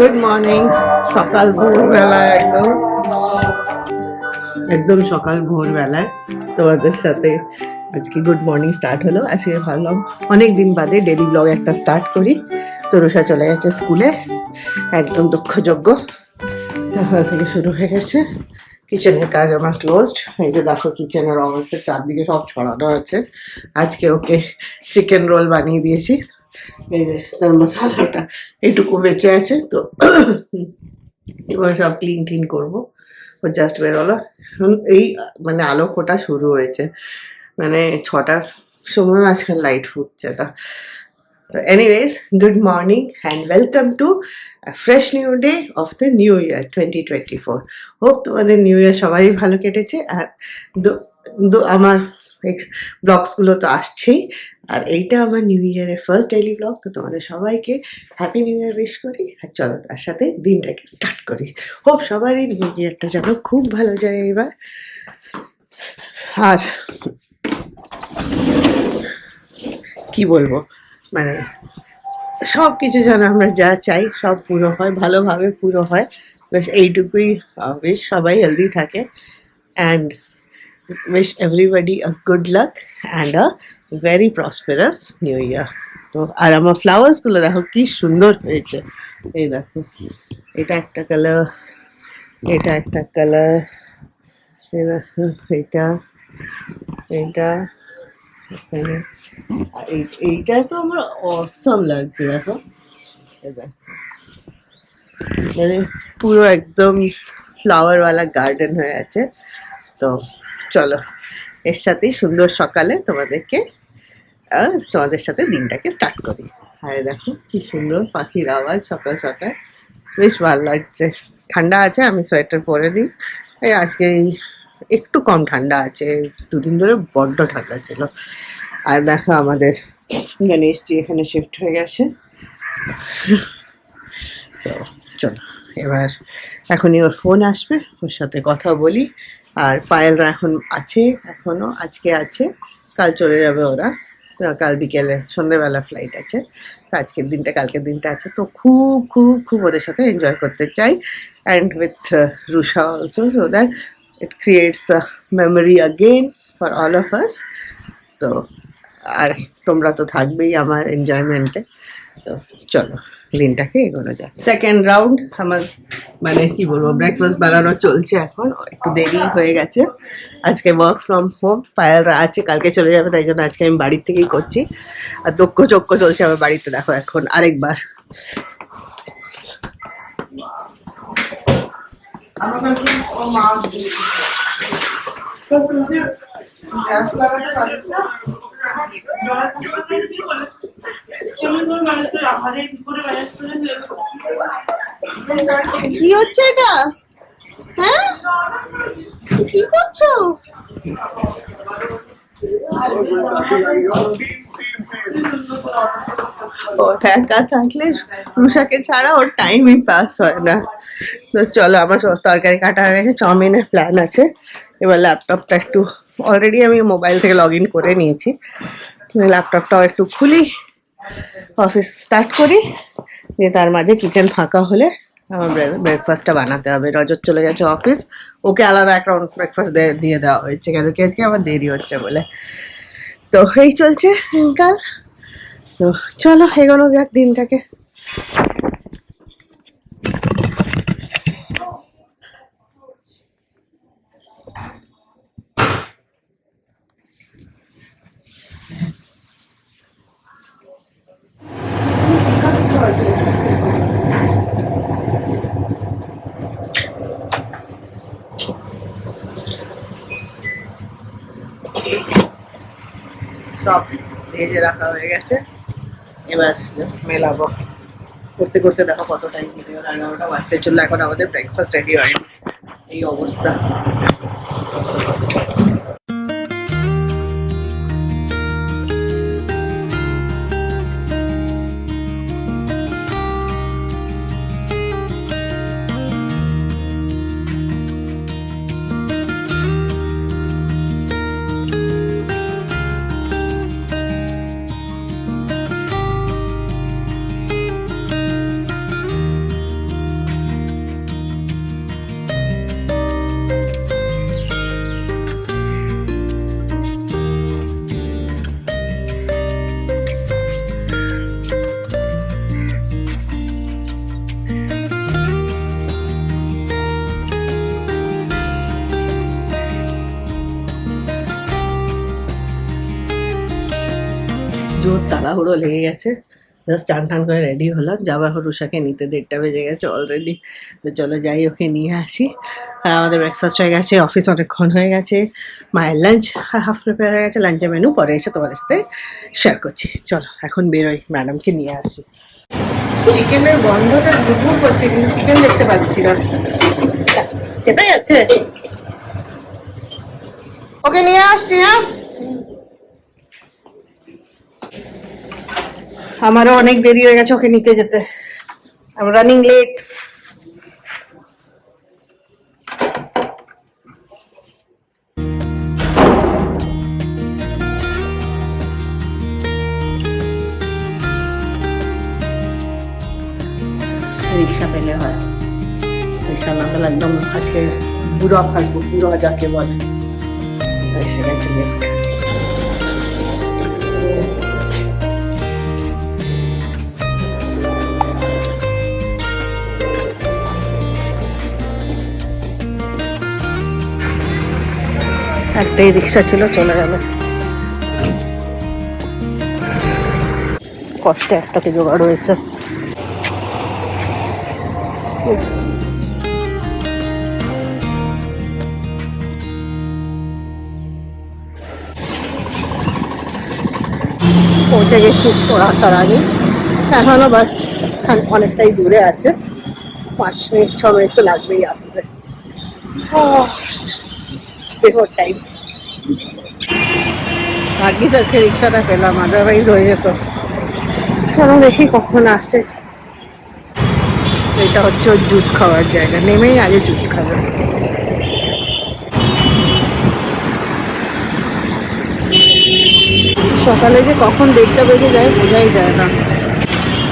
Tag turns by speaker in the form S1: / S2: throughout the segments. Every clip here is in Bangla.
S1: Good morning. সকাল ভোরবেলায় একদম একদম সকাল ভোরবেলায় তোমাদের সাথে আজকে গুড মর্নিং স্টার্ট হলো। আজকে ভাবলাম অনেক দিন বাদে ডেলি ব্লগ একটা স্টার্ট করি। তরুষা চলে গেছে স্কুলে, একদম দুঃখযোগ্য। সকাল থেকে শুরু হয়ে গেছে। কিচেনের কাজ আমার ক্লোজড। এই যে দেখো কিচেনের অবস্থা, চারদিকে সব ছড়ানো আছে। আজকে ওকে চিকেন রোল বানিয়ে দিয়েছি। এই যে তার মশলাটা এইটুকু বেঁচে আছে, তো এবার সব ক্লিন টিন করবো। ও জাস্ট বেরোলো। এই মানে আলো ফোটা শুরু হয়েছে, মানে 6টার সময় আজকাল লাইট ফুটছে। তা তো anyways, good morning and welcome to fresh new day of the new year 2024। Hope তোমাদের নিউ ইয়ার সবারই ভালো কেটেছে। আর আমার ব্লগসগুলো তো আসছেই, আর এইটা আমার নিউ ইয়ারের ফার্স্ট ডেইলি ব্লগ। তো তোমাদের সবাইকে হ্যাপি নিউ ইয়ার উইশ করি। আর চলো তার সাথে দিনটাকে স্টার্ট করি। হোপ সবারই নিউ ইয়ারটা যেন খুব ভালো যায় এবার। আর কি বলবো, মানে সব কিছু যেন আমরা যা চাই সব পুরো হয়, ভালোভাবে পুরো হয়। ব্যাস এইটুকুই উইশ। সবাই হেলদি থাকে and wish everybody a good luck and a very prosperous new year. তো আর আমার ফ্লাওয়ার্সগুলো দেখো কি সুন্দর হয়েছে। এই দেখো, এটা একটা কালার, এটা একটা কালার, এটা এটা এইটা তো আমার অসম লাগছে। দেখো মানে পুরো একদম ফ্লাওয়ারওয়ালা গার্ডেন হয়ে আছে। তো চলো এর সাথেই সুন্দর সকালে তোমাদের সাথে দিনটাকে স্টার্ট করি। আর দেখো কি সুন্দর পাখির আওয়াজ সকাল সকাল, বেশ ভালো লাগছে। ঠান্ডা আছে, আমি সোয়েটার পরে দিই। এই আজকে একটু কম ঠান্ডা আছে, দুদিন ধরে বড্ড ঠান্ডা ছিল। আর দেখো আমাদের গণেশজি এখানে শিফট হয়ে গেছে। তো চলো এবার এখনই ওর ফোন আসবে, ওর সাথে কথা বলি। আর পায়েলরা এখন আছে, এখনো আজকে আছে, কাল চলে যাবে ওরা। কাল বিকেলে সন্ধ্যেবেলা ফ্লাইট আছে। তো আজকের দিনটা কালকের দিনটা আছে, তো খুব খুব খুব ওদের সাথে এনজয় করতে চাই। And with Rusha also, so that it creates a memory again for all of us. তো আর তোমরা তো থাকবেই আমার এনজয়মেন্টে। তো চলো দিনটাকে এগোনো যায়। সেকেন্ড রাউন্ড আমার মানে কি বলবো, ব্রেকফাস্ট বানানো চলছে এখন, একটু দেরি হয়ে গেছে। আজকে ওয়ার্ক ফ্রম হোম, পায়েলরা আছে, কালকে চলে যাবে, তাই জন্য আজকে আমি বাড়ির থেকেই করছি। আর দক্ষ চক্ষ চলছে আমার বাড়িতে। দেখো এখন আরেকবার কি হচ্ছে এটা? হ্যাঁ কি করছো? ও একা থাকলে রুষাকে ছাড়া ওর টাইমই পাস হয় না। তো চলো আমার তরকারি কাটা হয়ে গেছে, চাউমিনের প্ল্যান আছে। এবার ল্যাপটপটা একটু, অলরেডি আমি মোবাইল থেকে লগ ইন করে নিয়েছি, ল্যাপটপটাও একটু খুলি, অফিস স্টার্ট করি। দিয়ে তার মাঝে কিচেন ফাঁকা হলে আমার ব্রেকফাস্টটা বানাতে হবে। রজত চলে গেছে অফিস, ওকে আলাদা একটা ব্রেকফাস্ট দিয়ে দেওয়া হয়েছে, কেন কি আজকে আমার দেরি হচ্ছে বলে। তো এই চলছে দিনকাল। তো চলো এগোনো যাক দিনটাকে। সব ভেজে রাখা হয়ে গেছে, এবার জাস্ট মেলাবো। করতে করতে দেখো কত টাইম কেটে গেল, 11টা বাজতে চললো, এখন আমাদের ব্রেকফাস্ট রেডি হয়নি। এই অবস্থা। জোর তাড়াহুড়ো লেগে গেছে। জাস্ট টান টান করে রেডি হলাম, যাবো এখন রুষাকে নিতে, 1:30 বেজে গেছে অলরেডি। তো চলো যাই, ওকে নিয়ে আসি। আর আমাদের ব্রেকফাস্ট হয়ে গেছে, অফিস অনেকক্ষণ হয়ে গেছে, মায়ের লাঞ্চ হাফ প্রিপেয়ার হয়ে গেছে, লাঞ্চের মেনু পরে এসে তোমাদের সাথে শেয়ার করছি। চলো এখন বেরোই, ম্যাডামকে নিয়ে আসি। চিকেনের গন্ধটা ঘুরঘুর করছে কিন্তু চিকেন দেখতে পাচ্ছি না, সেটাই আছে। ওকে নিয়ে আসছি। হ্যাঁ, আমারও অনেক দেরি হয়ে গেছে ওকে নিতে যেতে, আই এম রানিং লেট। রিক্সা পেলে হয়, রিক্সা না পেলে একদম আজকে বুড়া ফাঁসবো, বুড়া যাকে বলে। এসে গেছে লিফট। একটাই রিক্সা ছিল, চলে যাবে, কষ্টে একটাকে জোগাড় হয়েছে। পৌঁছে গেছি ওরা আসার আগে, এখনো বাস অনেকটাই দূরে আছে, 5 মিনিট 6 মিনিট তো লাগবেই আসতে, বিফোর টাইম। ভাগ্যিস আজকে রিক্সাটা পেলাম, আদারওয়াইজ হয়ে যেত। চলো দেখি কখন আসে। এটা হচ্ছে ওর জুস খাওয়ার জায়গা, নেমেই আগে জুস খাবে। সকালে যে কখন 1:30 বেজে যায় বোঝাই যায় না,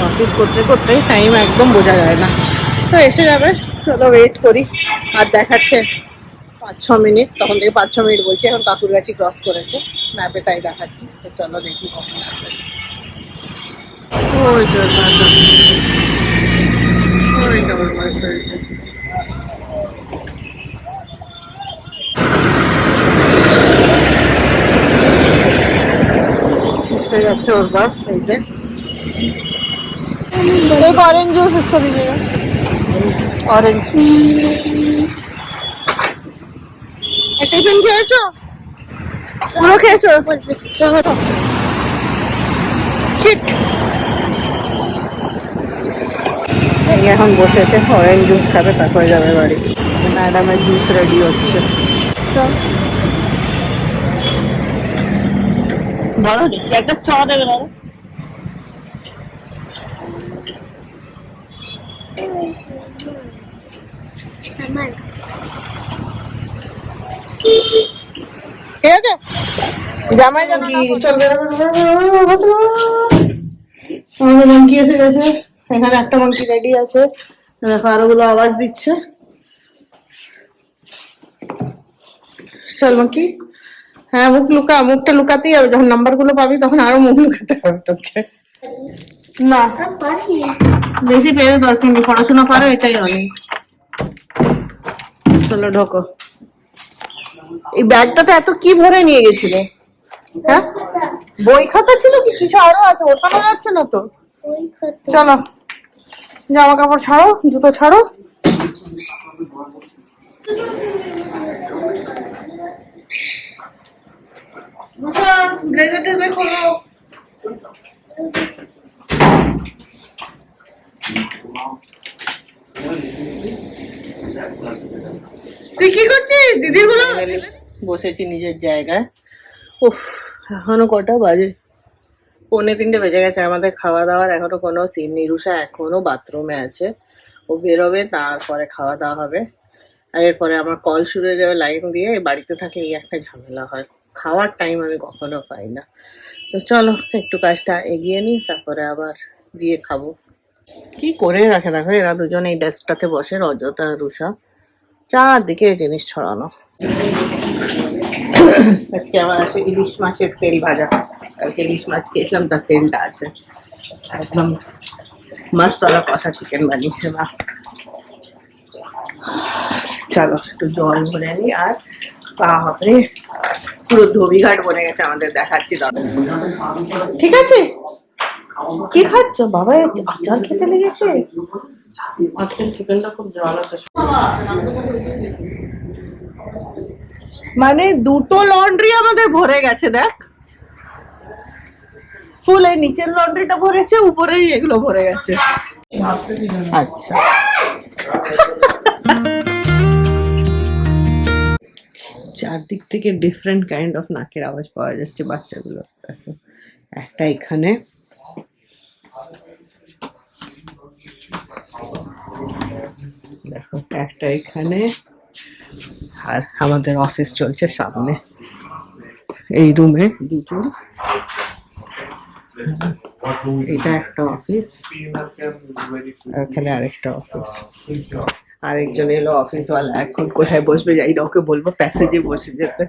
S1: অফিস করতে করতে টাইম একদম বোঝা যায় না। তো এসে যাবে, চলো ওয়েট করি। আর দেখাচ্ছে 5-6 মিনিট, তখন থেকে 5-6 মিনিট বলছি, এখন কাকুরগাছি ক্রস করেছে ম্যাপে, তাই দেখাচ্ছি। তো চলো দেখি কখন আসে। ওই তো এসে যাচ্ছে ওর বাস। এই যে एक ऑरेंज जूस इसको दीजिएगा, ऑरेंज। টিফিন খেয়েছো? পুরো খেয়েছো? শিট। এই এখন বসেছে, অরেঞ্জ জুস খাবে, তারপরে যাবে বাড়ি। ম্যাডামের জুস রেডি হচ্ছে। বড় দিচ্ছি, একটা স্ট্র দেবে না? ঠিক আছে, জামাই জানা আমাদের মাংকি এসে গেছে, এখানে একটা মাংকি রেডি আছে, দেখো আরো গুলো আওয়াজ দিচ্ছে। চল মাংকি, হ্যাঁ মুখ লুকা, মুখটা লুকাতেই হবে, যখন নাম্বার গুলো পাবি তখন আরো মুখ লুকাতে হবে তোকে। না বেশি পেরে দরকার নেই, পড়াশোনা পারো এটাই অনেক। চলো ঢোকো। এই ব্যাগটাতে এত কি ভরে নিয়ে গেছিলে? হ্যাঁ, বই খাতা ছিল কি কিছু আরো আছে? ওঠানো যাচ্ছে না তো। চলো জামা কাপড় ছাড়ো, জুতো ছাড়ো। ব্লেজারটা খোলো। তুই কি করছিস? দিদির বলো। বসেছি নিজের জায়গায়। উফ, এখনো কটা বাজে? 2:45 বেজে গেছে। আমাদের খাওয়া দাওয়ার এখনো কোনো সিন নেই। রুষা এখনো বাথরুমে আছে, ও বেরোবে, তারপরে খাওয়া দাওয়া হবে। আর এরপরে আমার কল শুরু হয়ে যাবে লাইন দিয়ে। বাড়িতে থাকলে এই একটা ঝামেলা হয়, খাওয়ার টাইম আমি কখনো পাই না। তো চলো একটু কাজটা এগিয়ে নিই, তারপরে আবার দিয়ে খাবো। কি করে রাখে দেখো, এরা দুজন এই ডেস্কটাতে বসে, রজতা রুষা, চারদিকে জিনিস ছড়ানো। আজকে আমার আছে ইলিশ মাছের তেল ভাজা, কালকে ইলিশ মাছ খেয়েছিলাম, তার তেলটা আছে। একদম মাস্ত ওরা কষা চিকেন বানিয়েছে মা। চলো একটু জল ভরে আনি, আর পা হবে পুরো ধোবিঘাট বনে গেছে আমাদের, দেখাচ্ছি দাঁড়া। ঠিক আছে, কি খাচ্ছ বাবা? আচার খেতে লেগেছে। চিকেনটা খুব জল আছে, মানে দুটো লন্ড্রি আমাদের ভরে গেছে দেখ, ফুল। এই নিচের লন্ড্রিটা ভরেছে, উপরেই এগুলো ভরে গেছে। আচ্ছা, চারদিক থেকে ডিফারেন্ট কাইন্ড অফ নাকের আওয়াজ পাওয়া যাচ্ছে বাচ্চাগুলো। একটা এখানে, দেখো একটা এখানে, আর আমাদের অফিস চলছে সামনে এই রুমে দুজন। এটা একটা অফিস, এখানে আরেকটা অফিস। আরেকজন এলো অফিসওয়ালা, এখন কোথায় বসবে যাই না, ওকে বলবো প্যাসেজে বসে যেতে।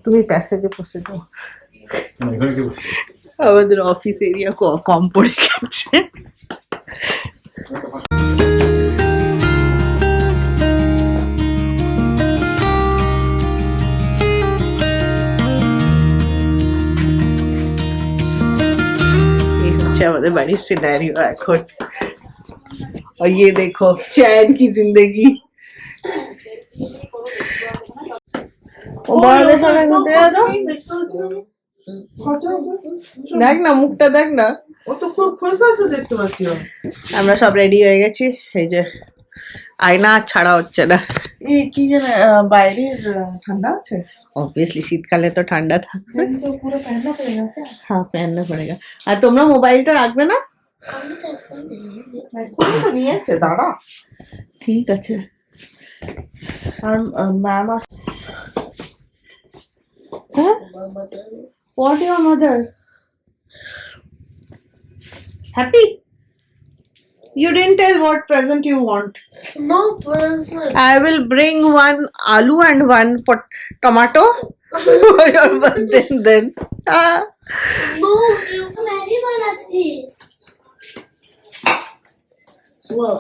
S1: তুমি প্যাসেজে বসে দাও, আমাদের অফিস এরিয়া কম পড়ে গেছে। আমাদের बारिश सिनेरियो এখন। और ये देखो चैन की जिंदगी। দেখ না মুখটা, দেখ না, ও তো খুব খুশি আছে দেখতে পাচ্ছি। আমরা সব রেডি হয়ে গেছি, এই যে আয়না ছাড়া হচ্ছে না। এই কি জানে বাইরের ঠান্ডা আছে, ऑब्वियसली শীতকালে তো ঠান্ডা থাকবে। তো পুরো पहनना पड़ेगा क्या? हाँ पहनना पड़ेगा। আর তোমরা মোবাইলটা রাখবে না? কোথায় নিয়েছে দাঁড়া, ঠিক আছে। আর ma'am What your mother? Happy? You didn't tell what present you want.
S2: No present.
S1: I will bring one aloo and one tomato for your birthday then.
S2: No, you very banati. Wow.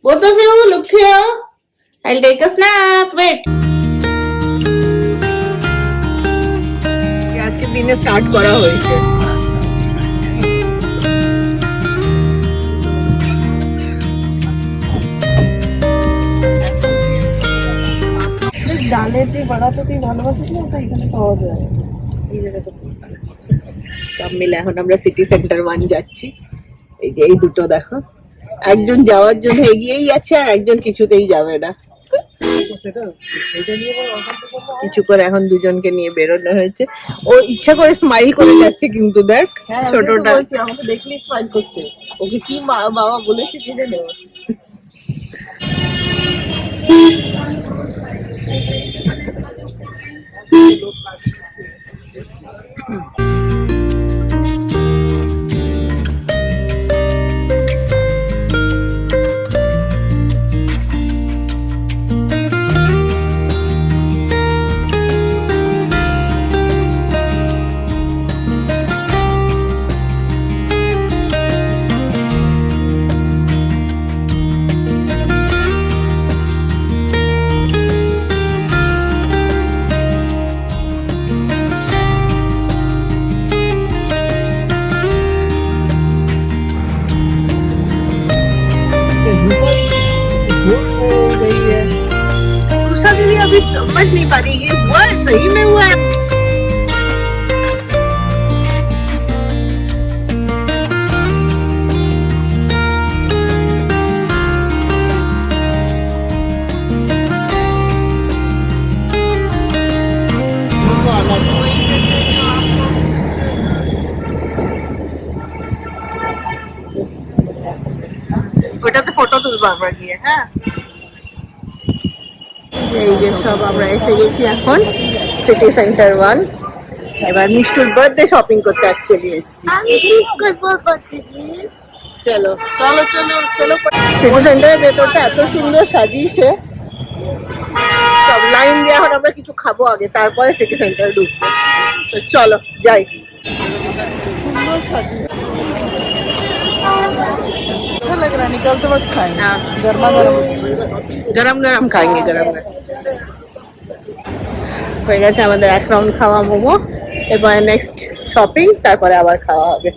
S1: Both of you look here. I'll take a snap. Wait. आज के दिन स्टार्ट करा হয়েছে। ডালের যে বড়াটা তুই ভালোবাসিস না, ওটা এখানে পাওয়া যায়। এই জায়গাটা সব মিলে এখন আমরা সিটি সেন্টার 1 যাচ্ছি। এই যে এই দুটো দেখো, একজন যাওয়ার জন্য এগিয়েই আছে আর একজন কিছুতেই যাবে না। কিছু করে এখন দুজনকে নিয়ে বেরোনো হয়েছে। ও ইচ্ছা করে স্মাইল করে যাচ্ছে, কিন্তু দেখ ছোটটা আমাকে দেখলেই স্মাইল করছে। ওকে কি বাবা বলেছে কি জানো? दीदी अभी समझ नहीं पा रही, ये हुआ है सही में हुआ है? ওটাতে ফটো তুলবো আমরা গিয়ে। হ্যাঁ, এই যে সব আমরা এসে গেছি এখন সিটি সেন্টার 1। এবার মিষ্টুর বার্থডে শপিং করতে অ্যাকচুয়ালি এসেছি।
S2: আমি কিস করবো করতে।
S1: চলো চলো চলো চলো। সিটি সেন্টারের ভেতরটা এত সুন্দর সাজিয়েছে, সব লাইন দিয়ে। এখন আমরা কিছু খাবো আগে, তারপরে সিটি সেন্টার ঢুকবো। তো চলো যাই। সুন্দর সাজি। अच्छा लग रहा है, निकलते वक्त खाएंगे। हाँ गर्मा गर्म गरम गरम खाएंगे गरम गरम। হয়ে গেছে আমাদের এক রাউন্ড খাওয়া মোমো, এরপরে নেক্সট শপিং, তারপরে আবার খাওয়া হবে।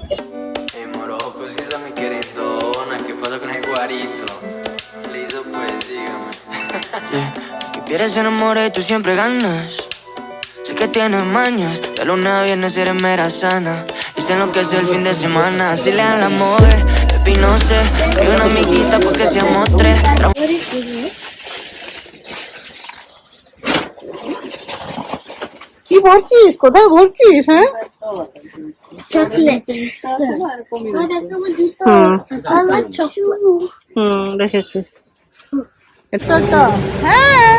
S3: Ehi moro, così mi querendona, che pasa con el guarito? Le hizo pues, dígame.
S4: Que pierdes en amor y tú siempre ganas. Sé que tienes mañas, de lunes a viernes eres mera sana. Y sé lo que es el fin de semana. Si le dan la moje, baby no sé. Hay una amiguita porque seamos tres.
S1: কি ভরছিস, কোথায় ভরছিস? হ্যাঁ
S2: চকলেট আমার চকলেট
S1: দেখেছি এটা তো। হ্যাঁ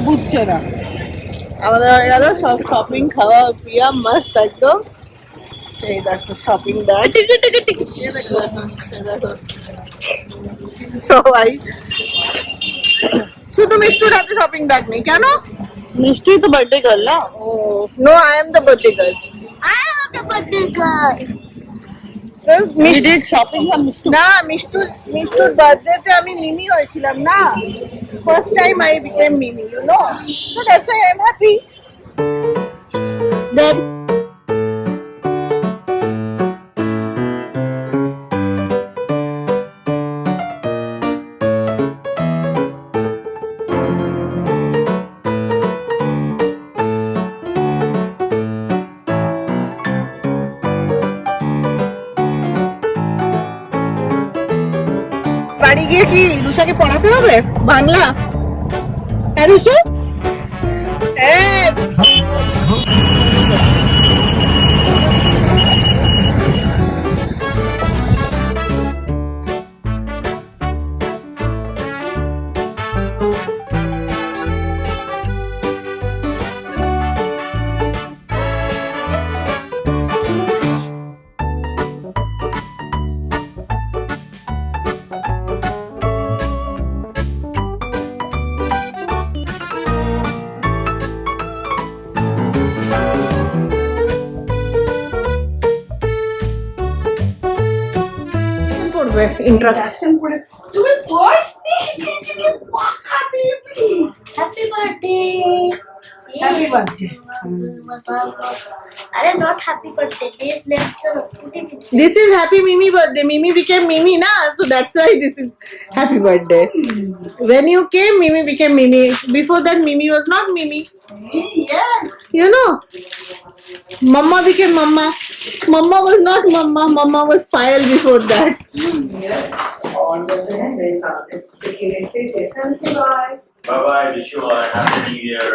S1: বুঝছে না। আমাদের হয়ে গেল সব শপিং, খাওয়া পিয়া মস্ত একদম। এই দেখো shopping bag, ticket ticket ticket দেখো সবাই। শুধু মিষ্টির হাতে শপিং ব্যাগ নেই কেন? মিষ্টি তো বার্থডে গার্ল না। Oh no, I am the birthday girl.
S2: I am the birthday girl.
S1: না মিষ্টুর বার্থডেতে আমি মিমি হয়েছিলাম না, first time I became Mimi, you know, so that's I am happy. Then বাড়ি গিয়ে কি রুষাকে পড়াতে হবে বাংলা? হ্যাঁ রুষা, হ্যাঁ পড়বে ইন্ট্রোডাকশন পড়ে। তুমি পড়তে কিছু কি পাকা baby.
S2: Happy birthday.
S1: Happy birthday.
S2: Arey, not happy birthday. Days left.
S1: This is happy Mimi birthday. Mimi became Mimi na, so that's why this is happy birthday. When you came, Mimi became Mimi. Before that, Mimi was not Mimi. Yes. You know, Mama became Mama. Mama was not Mama. Mama was Payal before that.
S5: Bye bye, wish you a happy new year.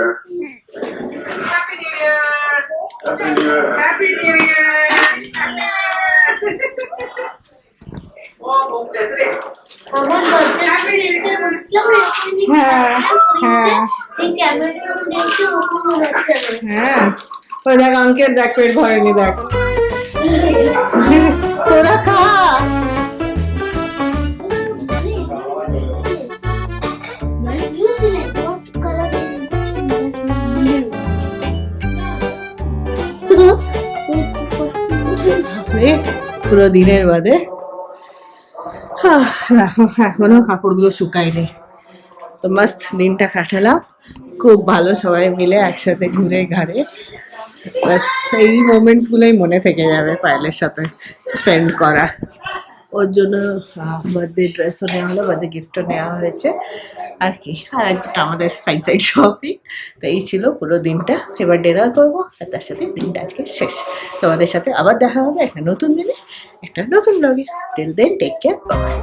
S6: Happy New Year!
S5: Happy new year.
S6: Happy New Year! Oh, President.
S2: আমার বার্থডে দেখে বলছিলাম
S1: হ্যাঁ,
S2: এই ক্যামেরাটা দেখতে ওরকম মনে হচ্ছে।
S1: হ্যাঁ ওই দেখ আঙ্কেল দেখ পেট ভরেনি দেখ। তোরা খা। পুরো দিনের বাদে এখনো কাপড়গুলো শুকায়নি, তো মাস্ত দিনটা কাটালাম খুব ভালো, সবাই মিলে একসাথে ঘুরে ঘাড়ে। বাস এই মোমেন্টস গুলোই মনে থেকে যাবে পায়েলের সাথে স্পেন্ড করা। ওর জন্য বার্থডে ড্রেসও নেওয়া হলো, বার্থডে গিফটও নেওয়া হয়েছে আর কি, আর একটা আমাদের সাইড শপিং। তো এই ছিল পুরো দিনটা। এবার ডিনার করবো আর তার সাথে দিনটা আজকে শেষ। তোমাদের সাথে আবার দেখা হবে একটা নতুন দিনে একটা নতুন ব্লগে। Till then take care, by.